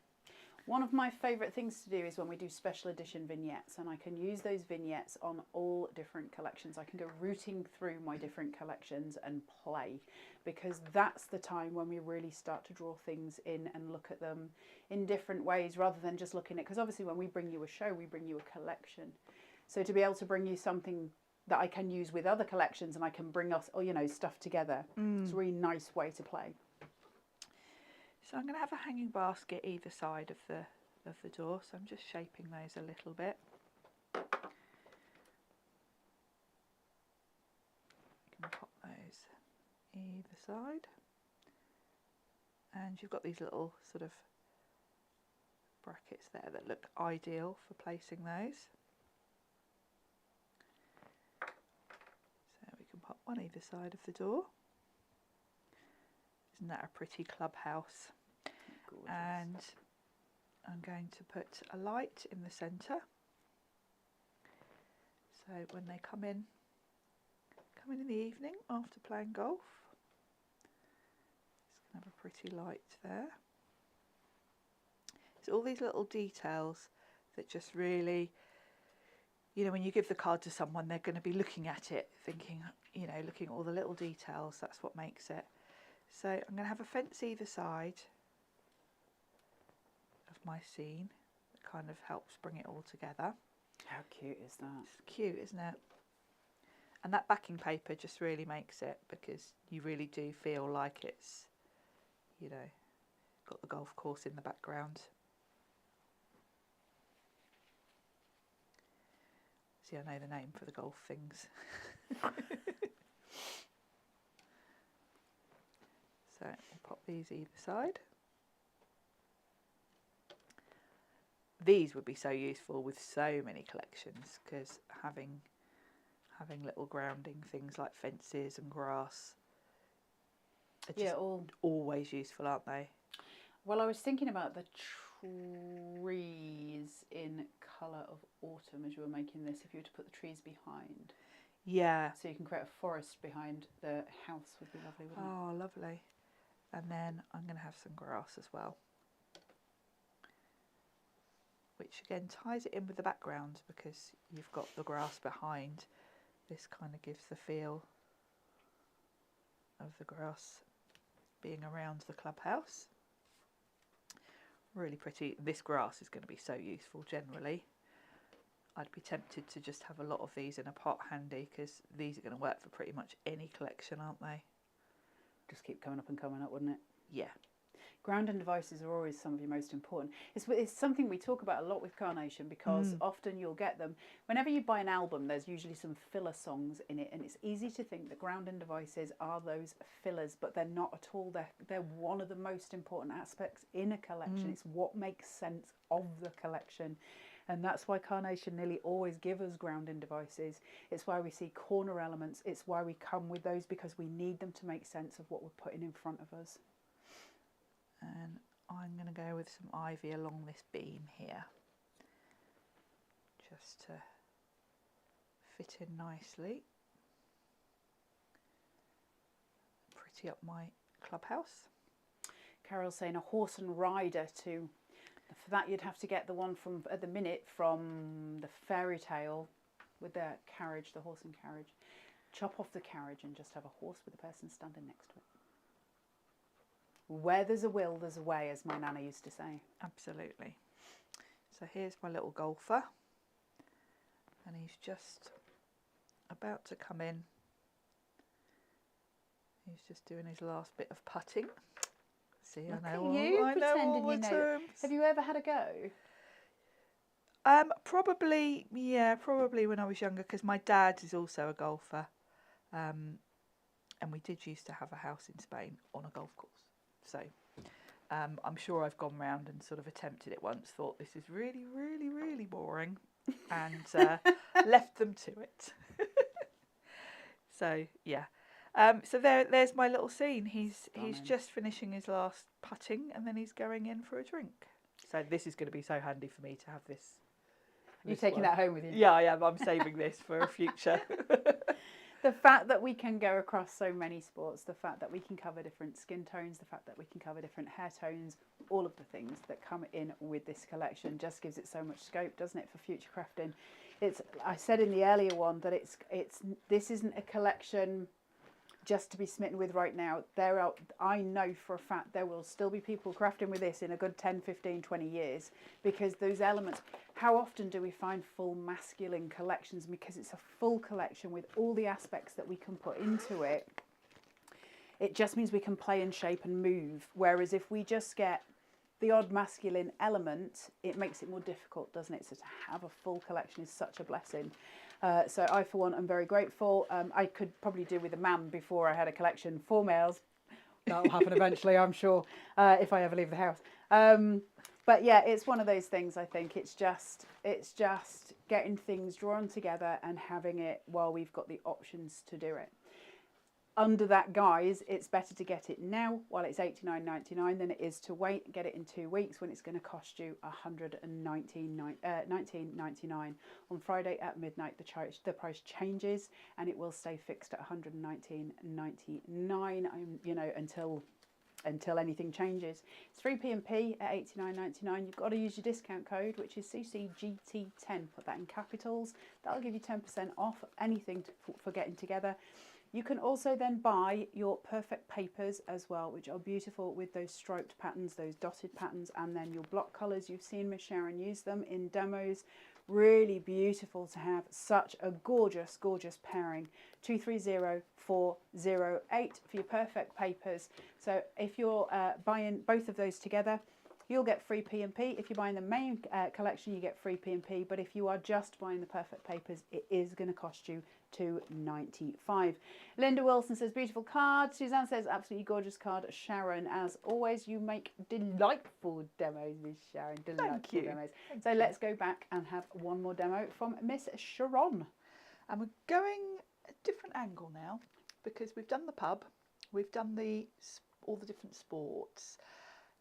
One of my favourite things to do is when we do special edition vignettes, and I can use those vignettes on all different collections. I can go rooting through my different collections and play, because that's the time when we really start to draw things in and look at them in different ways, rather than just looking at, because obviously when we bring you a show, we bring you a collection. So to be able to bring you something that I can use with other collections, and I can bring us, you know, stuff together, it's a really nice way to play. So I'm going to have a hanging basket either side of the door, so I'm just shaping those a little bit. You can pop those either side, and you've got these little sort of brackets there that look ideal for placing those. So we can pop one either side of the door. Isn't that a pretty clubhouse? Gorgeous. And I'm going to put a light in the centre. So when they come in the evening after playing golf, it's going to have a pretty light there. So all these little details that just really, you know, when you give the card to someone, they're going to be looking at it, thinking, you know, looking at all the little details. That's what makes it. So I'm going to have a fence either side of my scene that kind of helps bring it all together. How cute is that? It's cute, isn't it? And that backing paper just really makes it, because you really do feel like it's, you know, got the golf course in the background. See, I know the name for the golf things. So we'll pop these either side. These would be so useful with so many collections, because having little grounding things like fences and grass are just always useful, aren't they? Well, I was thinking about the trees in Colour of Autumn as you were making this, if you were to put the trees behind. Yeah. So you can create a forest behind the house, would be lovely, wouldn't it? Oh, lovely. And then I'm going to have some grass as well, which again ties it in with the background, because you've got the grass behind. This kind of gives the feel of the grass being around the clubhouse. Really pretty. This grass is going to be so useful generally. I'd be tempted to just have a lot of these in a pot handy, because these are going to work for pretty much any collection, aren't they? Just keep coming up and coming up, wouldn't it? Yeah. Grounding devices are always some of your most important. It's something we talk about a lot with Carnation, because often you'll get them. Whenever you buy an album, there's usually some filler songs in it, and it's easy to think that grounding devices are those fillers, but they're not at all. They're one of the most important aspects in a collection. It's what makes sense of the collection. And that's why Carnation nearly always give us grounding devices. It's why we see corner elements. It's why we come with those, because we need them to make sense of what we're putting in front of us. And I'm going to go with some ivy along this beam here, just to fit in nicely. Pretty up my clubhouse. Carol's saying a horse and rider too. For that you'd have to get the one from, at the minute, from the fairy tale with the carriage, the horse and carriage. Chop off the carriage and just have a horse with a person standing next to it. Where there's a will, there's a way, as my nana used to say. Absolutely. So here's my little golfer, and he's just about to come in. He's just doing his last bit of putting. See, Look I at know you all, I know pretending all you the know. terms. Have you ever had a go? Probably, yeah, probably when I was younger, because my dad is also a golfer, and we did used to have a house in Spain on a golf course. So I'm sure I've gone round and sort of attempted it once, thought this is really, really, really boring, and left them to it. So yeah, so there's my little scene. He's just finishing his last putting, and then he's going in for a drink. So this is going to be so handy for me to have this. You're taking that home with you? Yeah, I am. I'm saving this for a future. The fact that we can go across so many sports, the fact that we can cover different skin tones, the fact that we can cover different hair tones, all of the things that come in with this collection just gives it so much scope, doesn't it, for future crafting? I said in the earlier one that this isn't a collection just to be smitten with right now. I know for a fact there will still be people crafting with this in a good 10, 15, 20 years, because those elements, how often do we find full masculine collections? Because it's a full collection with all the aspects that we can put into it. It just means we can play and shape and move. Whereas if we just get the odd masculine element, it makes it more difficult, doesn't it? So to have a full collection is such a blessing. So I, for one, am very grateful. I could probably do with a man before I had a collection for males. That'll happen eventually, I'm sure, if I ever leave the house. But yeah, it's one of those things. I think it's just getting things drawn together and having it while we've got the options to do it. Under that guise, it's better to get it now while it's $89.99 than it is to wait and get it in 2 weeks when it's going to cost you $119.99. On Friday at midnight, the price changes and it will stay fixed at $119.99. Until anything changes. It's free P&P at $89.99. You've got to use your discount code, which is CCGT10. Put that in capitals. That'll give you 10% off anything for getting together. You can also then buy your perfect papers as well, which are beautiful with those striped patterns, those dotted patterns, and then your block colours. You've seen Miss Sharon use them in demos. Really beautiful to have. Such a gorgeous, gorgeous pairing. 230408 for your perfect papers. So if you're buying both of those together, you'll get free P&P. If you're buying the main collection, you get free P&P. But if you are just buying the perfect papers, it is going to cost you $2.95. Linda Wilson says, beautiful card. Suzanne says, absolutely gorgeous card. Sharon, as always, you make delightful demos, Miss Sharon. Delightful demos. So let's go back and have one more demo from Miss Sharon. And we're going a different angle now, because we've done the pub, we've done all the different sports.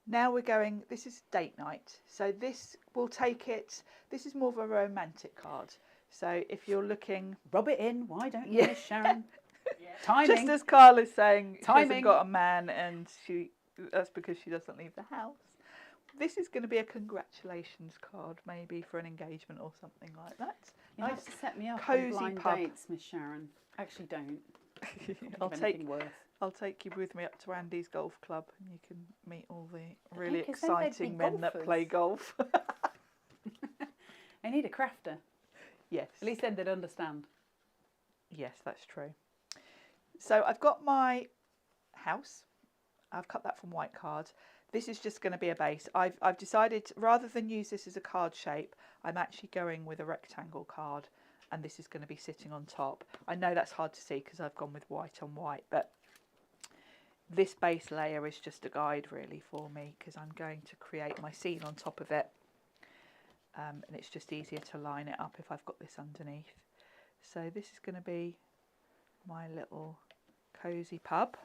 Now we're going, this is date night. So this will take it, this is more of a romantic card. So if you're looking... Rub it in, why don't you, Miss Sharon? Yeah. Timing. Just as Carla's saying, she Timing. hasn't got a man and that's because she doesn't leave the house. This is going to be a congratulations card, maybe for an engagement or something like that. You have to set me up cosy on blind pub. dates, Miss Sharon. Actually, don't. I'll take you with me up to Andy's golf club and you can meet all the really exciting men that play golf. I need a crafter. Yes. At least then they'd understand. Yes, that's true. So I've got my house. I've cut that from white card. This is just going to be a base. I've decided, rather than use this as a card shape, I'm actually going with a rectangle card, and this is going to be sitting on top. I know that's hard to see because I've gone with white on white, but this base layer is just a guide really for me, because I'm going to create my scene on top of it, and it's just easier to line it up if I've got this underneath. So this is going to be my little cosy pub,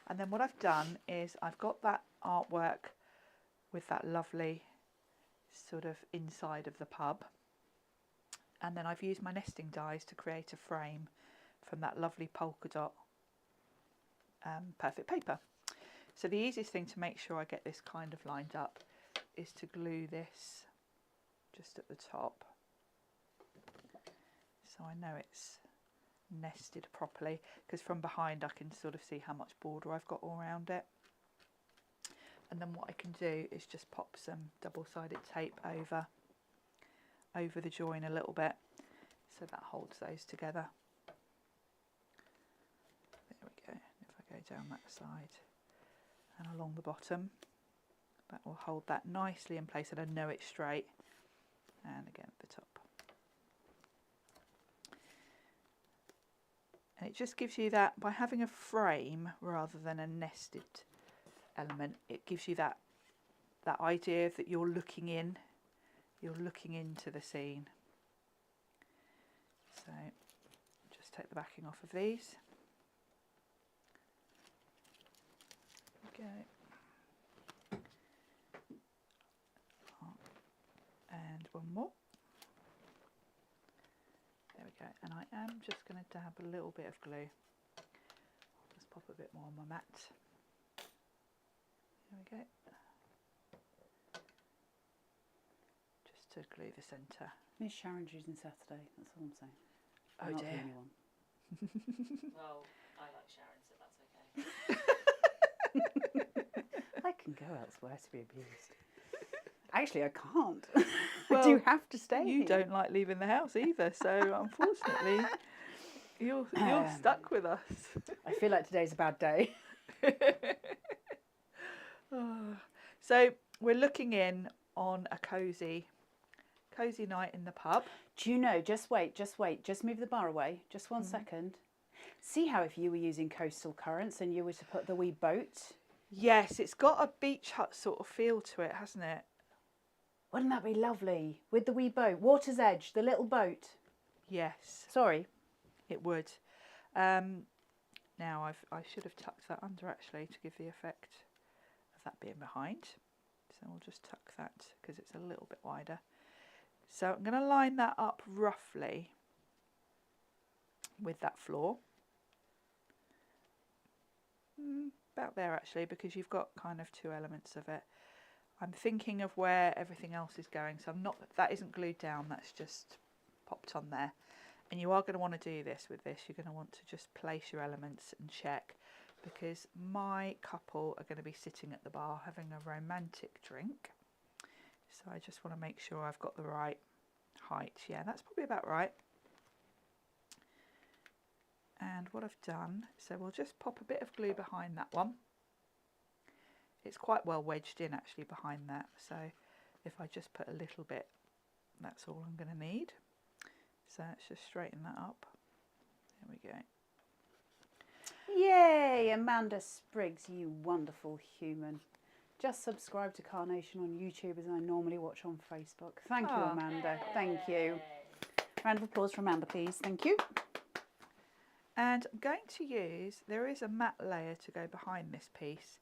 And then what I've done is I've got that artwork with that lovely sort of inside of the pub. And then I've used my nesting dies to create a frame from that lovely polka dot perfect paper. So the easiest thing to make sure I get this kind of lined up is to glue this just at the top, so I know it's nested properly, because from behind I can sort of see how much border I've got all around it. And then what I can do is just pop some double-sided tape over the join a little bit, so that holds those together. There we go. If I go down that side and along the bottom, that will hold that nicely in place, and I know it's straight. And again at the top. And it just gives you that, by having a frame rather than a nested element, it gives you that idea that you're looking into the scene. So just take the backing off of these. Okay. And one more. There we go. And I am just going to dab a little bit of glue. I'll just pop a bit more on my mat. There we go. Just to glue the centre. Miss Sharon's using Saturday, that's all I'm saying. Oh I'm not dear. the only one. Well, I like Sharon, so that's okay. I can go elsewhere to be abused. Actually, I can't. Well, I do have to stay You here. don't like leaving the house either, so unfortunately you're stuck with us. I feel like today's a bad day. So we're looking in on a cosy night in the pub. Do you know, just wait, just move the bar away, just one second. See how if you were using coastal currents and you were to put the wee boat. Yes, it's got a beach hut sort of feel to it, hasn't it? Wouldn't that be lovely? With the wee boat, water's edge, the little boat. Yes, Sorry. it would. Now I should have tucked that under actually to give the effect of that being behind. So we'll just tuck that because it's a little bit wider. So I'm going to line that up roughly with that floor. About there actually, because you've got kind of two elements of it. I'm thinking of where everything else is going, so that isn't glued down, that's just popped on there. And you are going to want to do this with this. You're going to want to just place your elements and check, because my couple are going to be sitting at the bar having a romantic drink. So I just want to make sure I've got the right height. Yeah, that's probably about right. And what I've done, so we'll just pop a bit of glue behind that one. It's quite well wedged in actually behind that, so if I just put a little bit, that's all I'm going to need. So let's just straighten that up. There we go. Yay, Amanda Spriggs, you wonderful human. Just subscribe to Carnation on YouTube as I normally watch on Facebook. Thank you, Amanda. Thank you. Round of applause for Amanda, please. Thank you. And I'm going to use, there is a matte layer to go behind this piece,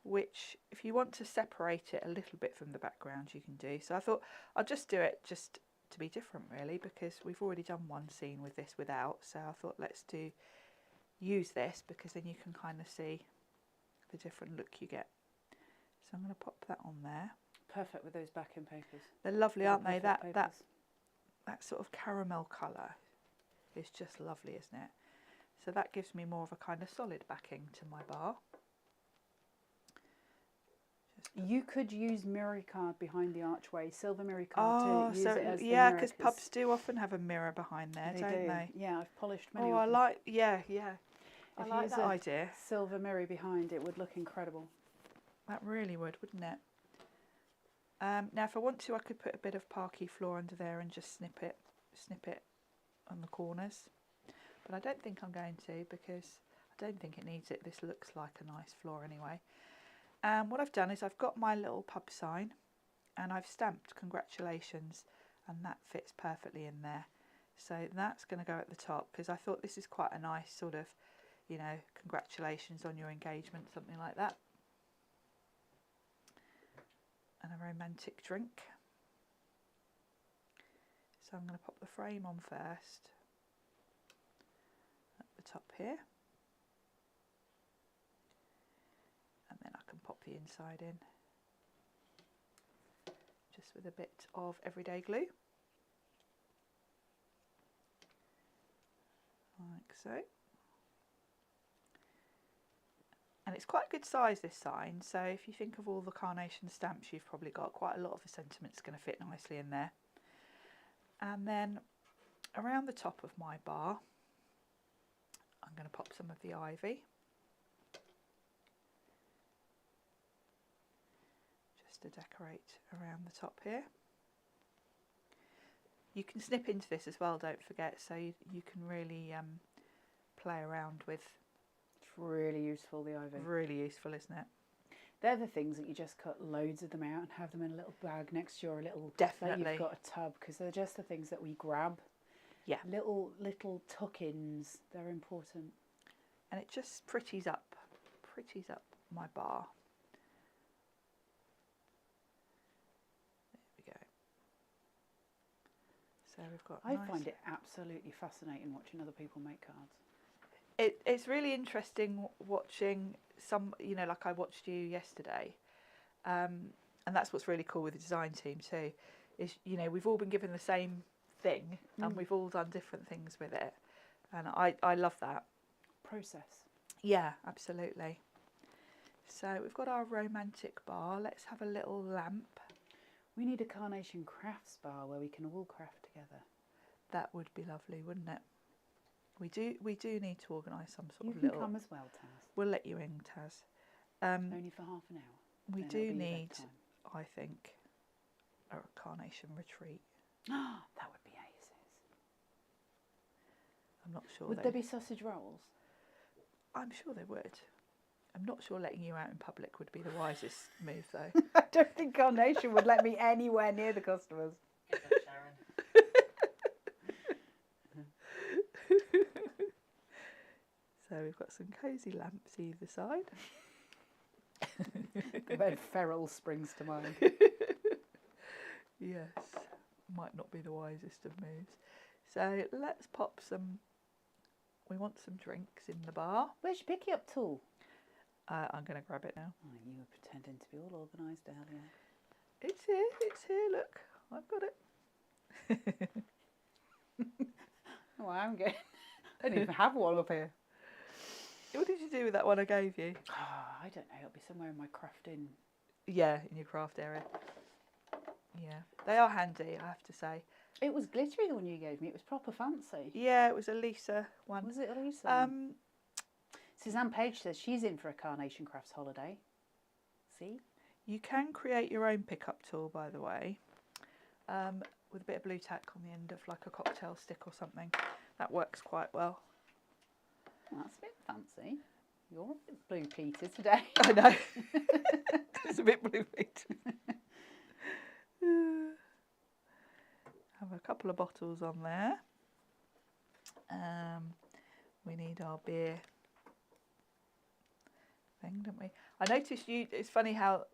which if you want to separate it a little bit from the background you can do. So I thought I'll just do it just to be different really, because we've already done one scene with this without, so I thought let's use this, because then you can kind of see the different look you get. So I'm going to pop that on there. Perfect with those backing papers. They're lovely, aren't they? Perfect That papers. sort of caramel colour is just lovely, isn't it? So that gives me more of a kind of solid backing to my bar. You could use mirror card behind the archway, silver mirror card to use it as the yeah, mirror, because pubs do often have a mirror behind there, don't they? Yeah, I've polished many Oh, of I them. like, yeah. I If you like use that a idea. silver mirror behind, it would look incredible. That really would, wouldn't it? Now, if I want to, I could put a bit of parquet floor under there and just snip it on the corners. But I don't think I'm going to, because I don't think it needs it. This looks like a nice floor anyway. And what I've done is I've got my little pub sign and I've stamped congratulations, and that fits perfectly in there. So that's going to go at the top, because I thought this is quite a nice sort of you know, congratulations on your engagement, something like that. And a romantic drink. So I'm going to pop the frame on first at the top here, and then I can pop the inside in just with a bit of everyday glue, like so. And it's quite a good size, this sign, so if you think of all the carnation stamps you've probably got, quite a lot of the sentiment's going to fit nicely in there. And then around the top of my bar, I'm going to pop some of the ivy, just to decorate around the top here. You can snip into this as well, don't forget, so you can really play around with. It's really useful, the ivy. Really useful, isn't it? They're the things that you just cut loads of them out and have them in a little bag next to your little. Definitely. That you've got a tub, because they're just the things that we grab. Yeah. Little tuck-ins. They're important. And it just pretties up my bar. There we go. So we've got. I nice... find it absolutely fascinating watching other people make cards. It's really interesting watching some, you know, like I watched you yesterday, and that's what's really cool with the design team too, is, you know, we've all been given the same thing and we've all done different things with it, and I love that Process. Yeah, absolutely. So we've got our romantic bar. Let's have a little lamp. We need a Carnation crafts bar where we can all craft together. That would be lovely, wouldn't it? We do need to organise some sort of You little. can come as well, Taz. We'll let you in, Taz. Only for half an hour. We Then do it'll be your need, bedtime. I think, a Carnation retreat. That would be aces. I'm not sure. Would there be sausage rolls? I'm sure they would. I'm not sure letting you out in public would be the wisest move, though. I don't think Carnation would let me anywhere near the customers. Good luck, Sharon. So we've got some cosy lamps either side. The word feral springs to mind. Yes, might not be the wisest of moves. So let's pop some. We want some drinks in the bar. Where's your picky up tool? I'm going to grab it now. Oh, you were pretending to be all organised earlier. It's here, look. I've got it. Oh, I'm getting. I don't even have one up here. What did you do with that one I gave you? Oh, I don't know. It'll be somewhere in my crafting. Yeah, in your craft area. Yeah, they are handy, I have to say. It was glittery, the one you gave me. It was proper fancy. Yeah, it was a Lisa one. Was it Elisa? Suzanne Page says she's in for a Carnation Crafts holiday. See? You can create your own pickup tool, by the way, with a bit of blue tack on the end of like a cocktail stick or something. That works quite well. Oh, that's a bit fancy. You're a bit blue Peter today. I know. It's a bit blue feet. Have a couple of bottles on there. We need our beer thing, don't we? I noticed you. It's funny how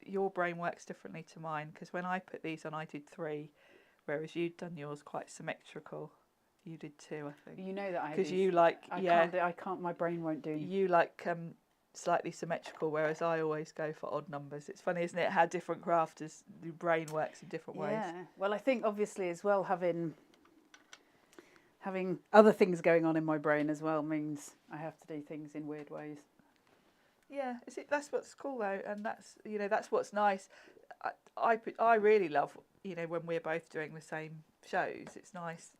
your brain works differently to mine, because when I put these on, I did 3, whereas you'd done yours quite symmetrical. You did 2, I think. You know that I. Because you like, I can't. My brain won't do. You like slightly symmetrical, whereas I always go for odd numbers. It's funny, isn't it, how different crafters, the brain works in different ways. Yeah. Well, I think obviously as well having other things going on in my brain as well means I have to do things in weird ways. Yeah, that's what's cool though, and that's what's nice. I really love, when we're both doing the same shows. It's nice.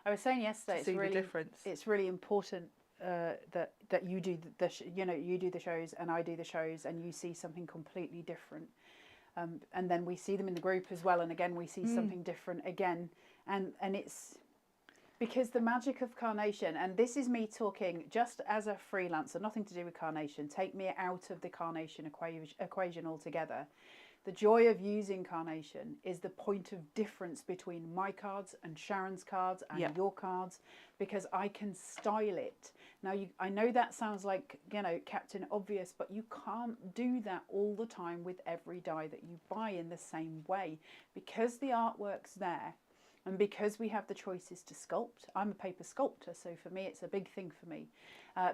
I was saying yesterday, to see the difference. It's really important that you do you do the shows and I do the shows, and you see something completely different, and then we see them in the group as well, and again we see something different again, and it's because the magic of Carnation, and this is me talking just as a freelancer, nothing to do with Carnation. Take me out of the Carnation equation altogether. The joy of using Carnation is the point of difference between my cards and Sharon's cards and Yep. your cards, because I can style it. Now, I know that sounds like, you know, Captain Obvious, but you can't do that all the time with every die that you buy in the same way, because the artwork's there. And because we have the choices to sculpt, I'm a paper sculptor, so for me it's a big thing for me.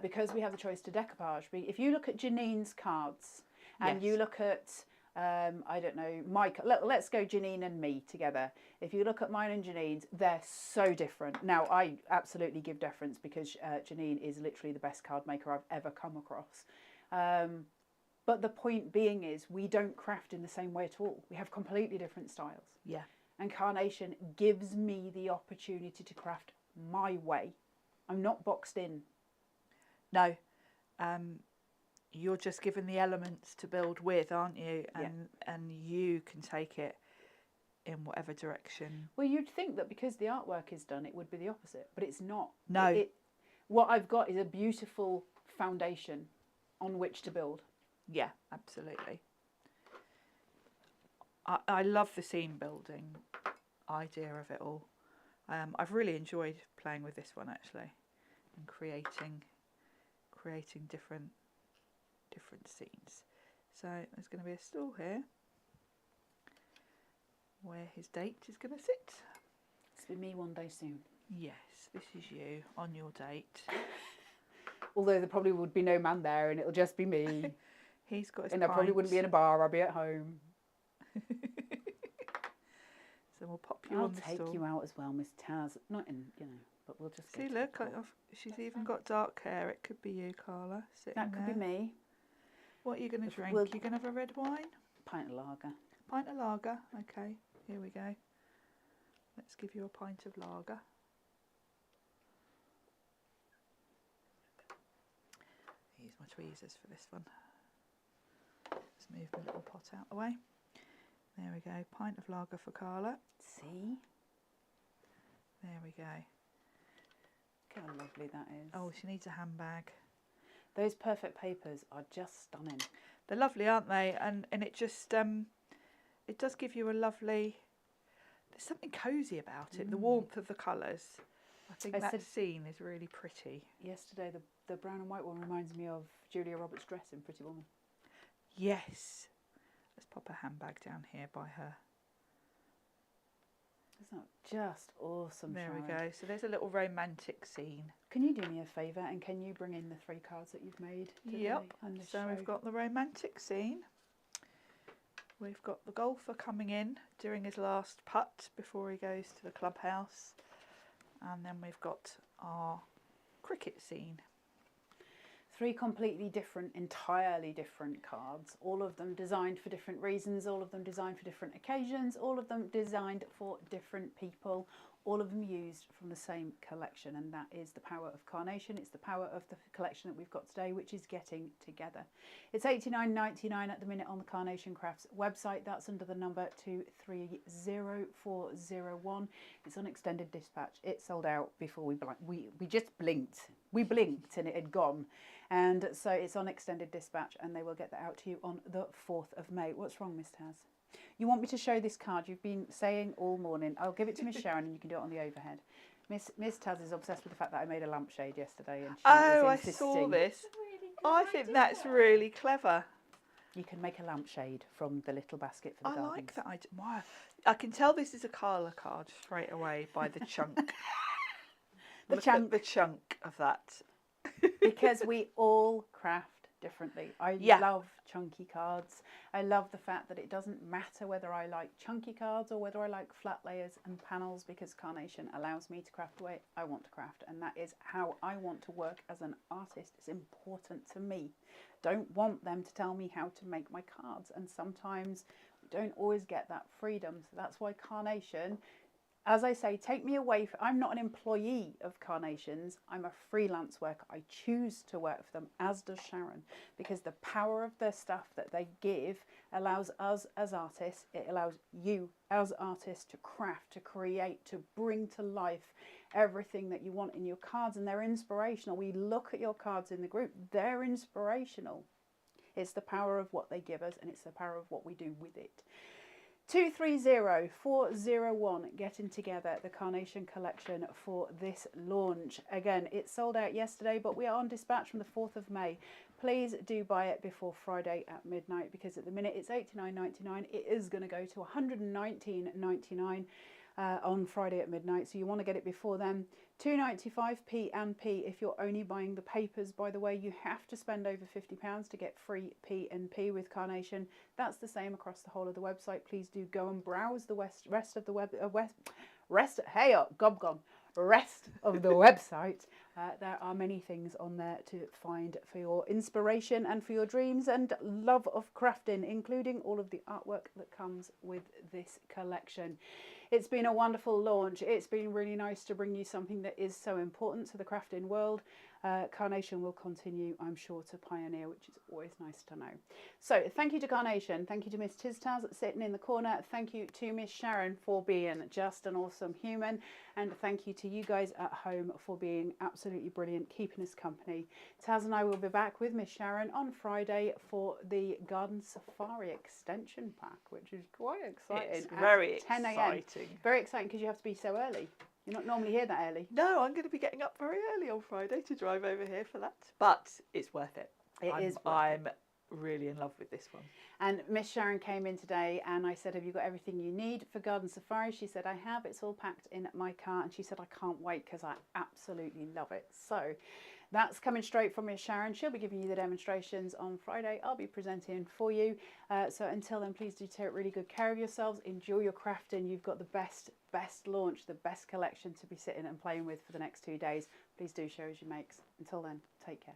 Because we have the choice to decoupage. If you look at Janine's cards and you look at, I don't know, Mike, let's go Janine and me together. If you look at mine and Janine's, they're so different. Now, I absolutely give deference because Janine is literally the best card maker I've ever come across. But the point being is we don't craft in the same way at all. We have completely different styles. Yeah. And Carnation gives me the opportunity to craft my way. I'm not boxed in. No. You're just given the elements to build with, aren't you? And you can take it in whatever direction. Well, you'd think that because the artwork is done, it would be the opposite, but it's not. No. What I've got is a beautiful foundation on which to build. Yeah, absolutely. I love the scene building idea of it all. I've really enjoyed playing with this one actually, and creating different scenes. So there's going to be a stool here where his date is going to sit. It's be me one day soon. Yes, this is you on your date. Although there probably would be no man there, and it'll just be me. He's got his and I probably wouldn't be in a bar. I'll be at home. So we'll pop you I'll on the take stool. you out as well, Miss Taz. Not in, you know, but we'll just See, look, she's even got dark hair. It could be you, Carla, sitting that could there. be me. What are you going to drink? We'll- You going to have a red wine? Pint of lager. Pint of lager. Okay, here we go. Let's give you a pint of lager. Use my tweezers for this one. Let's move my little pot out the way. There we go. Pint of lager for Carla. See? There we go. Look how lovely that is. Oh, she needs a handbag. Those perfect papers are just stunning. They're lovely, aren't they? And it just it does give you a lovely. There's something cosy about it. The warmth of the colours. I think that scene is really pretty. Yesterday, the brown and white one reminds me of Julia Roberts' dress in Pretty Woman. Yes. Let's pop a handbag down here by her. Isn't that just awesome, There Sharon? we go. So there's a little romantic scene. Can you do me a favour and can you bring in the 3 cards that you've made today? Yep. On this So show? we've got the romantic scene. We've got the golfer coming in doing his last putt before he goes to the clubhouse. And then we've got our cricket scene. 3 completely different, entirely different cards. All of them designed for different reasons, all of them designed for different occasions, all of them designed for different people, all of them used from the same collection. And that is the power of Carnation. It's the power of the collection that we've got today, which is getting together. It's $89.99 at the minute on the Carnation Crafts website. That's under the number 230401. It's on extended dispatch. It sold out before we just blinked. We blinked and it had gone. And so it's on extended dispatch and they will get that out to you on the 4th of May. What's wrong, Miss Taz? You want me to show this card? You've been saying all morning. I'll give it to Miss Sharon and you can do it on the overhead. Miss Taz is obsessed with the fact that I made a lampshade yesterday. And she Oh, I is saw insisting this. Really good I think idea. that's really clever. you can make a lampshade from the little basket for the I gardens. like that idea. Wow. I can tell this is a Carla card straight away by the chunk. The Look chunk. at the chunk of that. Because we all craft differently. I Yeah. love chunky cards. I love the fact that it doesn't matter whether I like chunky cards or whether I like flat layers and panels, because Carnation allows me to craft the way I want to craft, and that is how I want to work as an artist. It's important to me. Don't want them to tell me how to make my cards, and sometimes we don't always get that freedom. So that's why Carnation, as I say, take me away. I'm not an employee of Carnations. I'm a freelance worker. I choose to work for them, as does Sharon, because the power of the stuff that they give allows us as artists, it allows you as artists to craft, to create, to bring to life everything that you want in your cards. And they're inspirational. We look at your cards in the group, they're inspirational. It's the power of what they give us, and it's the power of what we do with it. 230401 getting together the Carnation collection for this launch. Again, it sold out yesterday, but we are on dispatch from the 4th of May. Please do buy it before Friday at midnight, because at the minute it's $89.99. It is going to go to $119.99 on Friday at midnight, so you want to get it before then. $2.95 P&P if you're only buying the papers. By the way, you have to spend over £50 to get free P&P with Carnation. That's the same across the whole of the website. Please do go and browse the rest of the rest of the website. There are many things on there to find for your inspiration and for your dreams and love of crafting, including all of the artwork that comes with this collection. It's been a wonderful launch. It's been really nice to bring you something that is so important to the crafting world. Carnation will continue, I'm sure, to pioneer, which is always nice to know. So thank you to Carnation. Thank you to Miss Tiztaz sitting in the corner. Thank you to Miss Sharon for being just an awesome human. And thank you to you guys at home for being absolutely brilliant, keeping us company. Taz and I will be back with Miss Sharon on Friday for the Garden Safari extension pack, which is quite exciting. It's very 10 a.m. exciting. Very exciting because you have to be so early. You're not normally here that early. No, I'm going to be getting up very early on Friday to drive over here for that. But it's worth it. I'm really in love with this one. And Miss Sharon came in today and I said, have you got everything you need for Garden Safari? She said, I have. It's all packed in my car. And she said, I can't wait because I absolutely love it. So that's coming straight from Miss Sharon. She'll be giving you the demonstrations on Friday. I'll be presenting for you. So until then, please do take really good care of yourselves. Enjoy your crafting. You've got the best launch, the best collection to be sitting and playing with for the next 2 days. Please do share as you makes. Until then, take care.